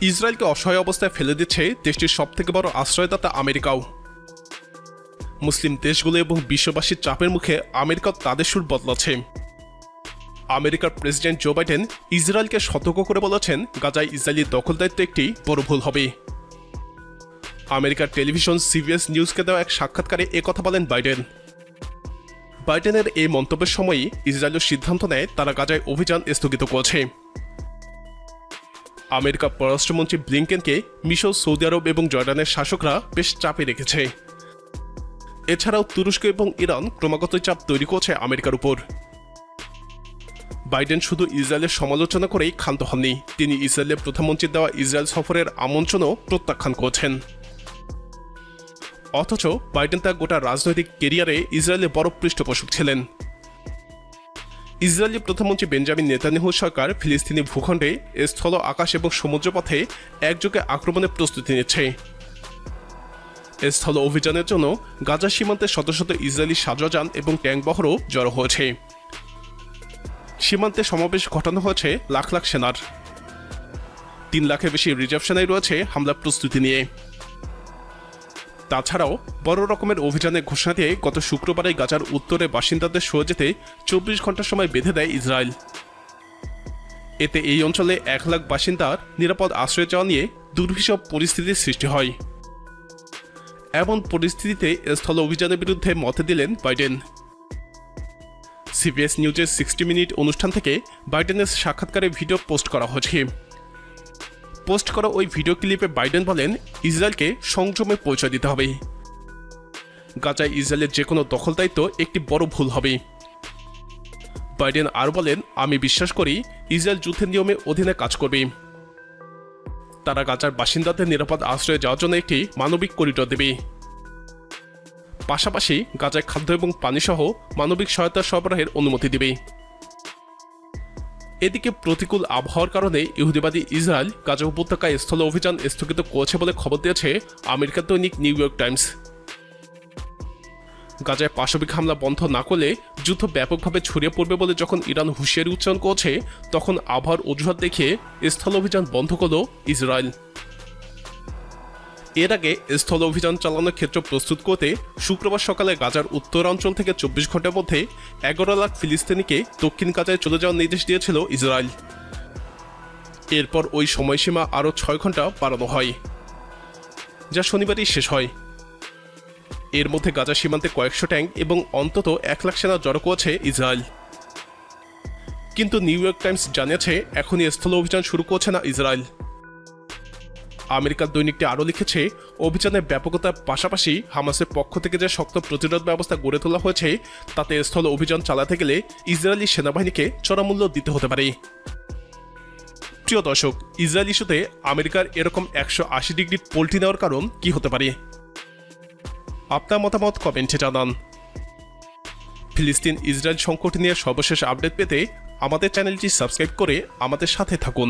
ইসরায়েলকে অসহায় অবস্থায় ফেলে দিচ্ছে দেশটির সবথেকে বড় আশ্রয়দাতা আমেরিকাও। মুসলিম দেশগুলো এবং বিশ্ববাসীর চাপের মুখে আমেরিকাও তাদের সুর বদলাচ্ছে। আমেরিকার প্রেসিডেন্ট জো বাইডেন ইসরায়েলকে সতর্ক করে বলেছেন, গাজায় ইসরায়েলি দখলদারিত্ব একটি বড় ভুল হবে। আমেরিকার টেলিভিশন সিবিএস নিউজকে দেওয়া এক সাক্ষাৎকারে একথা বলেন বাইডেন। বাইডেনের এই মন্তব্যের সময়ই ইসরায়েলের সিদ্ধান্ত নেয় তারা গাজায় অভিযান স্থগিত করছে। আমেরিকার পররাষ্ট্রমন্ত্রী ব্লিংকেনকে মিশর, সৌদি আরব এবং জর্ডানের শাসকরা বেশ চাপে রেখেছে। এছাড়াও তুরস্ক এবং ইরান ক্রমাগত চাপ তৈরি করছে আমেরিকার উপর। বাইডেন শুধু ইসরায়েলের সমালোচনা করেই ক্ষান্ত হননি, তিনি ইসরায়েলের প্রধানমন্ত্রীর দেওয়া ইসরায়েল সফরের আমন্ত্রণও প্রত্যাখ্যান করছেন। অথচ বাইডেন তার গোটা রাজনৈতিক কেরিয়ারে ইসরায়েলের বড় পৃষ্ঠপোষক ছিলেন। ইসরায়েলি প্রধানমন্ত্রী বেঞ্জামিন নেতানিয়াহুর সরকার ফিলিস্তিনি ভূখণ্ডে স্থল, আকাশ এবং সমুদ্রপথে একযোগে আক্রমণের প্রস্তুতি নিচ্ছে। স্থল অভিযানের জন্য গাজা সীমান্তে শত শত ইসরায়েলি সাজযান এবং ট্যাঙ্কবহরও জড়ো হয়েছে। সীমান্তে সমাবেশ ঘটানো হয়েছে লাখ লাখ সেনার। 3 লাখের বেশি রিজার্ভ সেনাই রয়েছে হামলার প্রস্তুতি নিয়ে। তাছাড়াও বড় রকমের অভিযানের ঘোষণা দিয়ে গত শুক্রবারে গাজার উত্তরে বাসিন্দাদের সরে যেতে 24 ঘন্টা সময় বেঁধে দেয় ইসরায়েল। এতে এই অঞ্চলে 1 লাখ বাসিন্দার নিরাপদ আশ্রয় চাওয়া নিয়ে দুর্বিষহ পরিস্থিতির সৃষ্টি হয়। এমন পরিস্থিতিতে স্থল অভিযানের বিরুদ্ধে মত দিলেন বাইডেন। সিবিএস নিউজের 60 মিনিট অনুষ্ঠান থেকে বাইডেনের সাক্ষাৎকারে ভিডিও পোস্ট করা হয়েছে। পোস্ট করা ওই ভিডিও ক্লিপে বাইডেন বলেন, ইসরায়েলকে সংযমের পরিচয় দিতে হবে। গাজায় ইসরায়েলের যে কোনো দখলদারিত্ব একটি বড় ভুল হবে। বাইডেন আর বলেন, আমি বিশ্বাস করি ইসরায়েল যুদ্ধের নিয়মে অধীনে কাজ করবে। তারা গাজার বাসিন্দাদের নিরাপদ আশ্রয়ে যাওয়ার জন্য একটি মানবিক করিডোর দেবে। পাশাপাশি গাজায় খাদ্য এবং পানিসহ মানবিক সহায়তা সরবরাহের অনুমতি দেবে। এদিকে প্রতিকূল আবহাওয়ার কারণে ইহুদিবাদী ইসরায়েল গাজা উপত্যকায় স্থল অভিযান স্থগিত করেছে বলে খবর দিয়েছে আমেরিকার দৈনিক নিউ ইয়র্ক টাইমস। গাজায় পাশবিক হামলা বন্ধ না করলে যুদ্ধ ব্যাপকভাবে ছড়িয়ে পড়বে বলে যখন ইরান হুঁশিয়ারি উচ্চারণ করছে, তখন আবহাওয়ার অজুহাত দেখিয়ে স্থল অভিযান বন্ধ করল ইসরায়েল। এর আগে স্থল অভিযান চালানোর ক্ষেত্র প্রস্তুত করতে শুক্রবার সকালে গাজার উত্তরাঞ্চল থেকে 24 ঘন্টার মধ্যে 11 লাখ ফিলিস্তিনিকে দক্ষিণ গাজায় চলে যাওয়ার নির্দেশ দিয়েছিল ইসরায়েল। এরপর ওই সময়সীমা আরও 6 ঘন্টা বাড়ানো হয়, যা শনিবারই শেষ হয়। এর মধ্যে গাজা সীমান্তে কয়েকশো ট্যাঙ্ক এবং অন্তত 1 লাখ সেনা জড়ো করেছে ইসরায়েল। কিন্তু নিউ ইয়র্ক টাইমস জানিয়েছে, এখনই স্থল অভিযান শুরু করছে না ইসরায়েল। আমেরিকার দৈনিকটি আরও লিখেছে, অভিযানের ব্যাপকতার পাশাপাশি হামাসের পক্ষ থেকে যে শক্ত প্রতিরোধ ব্যবস্থা গড়ে তোলা হয়েছে, তাতে স্থল অভিযান চালাতে গেলে ইসরায়েলি সেনাবাহিনীকে চড়া মূল্য দিতে হতে পারে। প্রিয় দর্শক, ইসরায়েল ইস্যুতে আমেরিকার এরকম 180 ডিগ্রি পল্টি নেওয়ার কারণ কি হতে পারে? আপনার মতামত কমেন্টে জানান। ফিলিস্তিন ইসরায়েল সংকট নিয়ে সর্বশেষ আপডেট পেতে আমাদের চ্যানেলটি সাবস্ক্রাইব করে আমাদের সাথে থাকুন।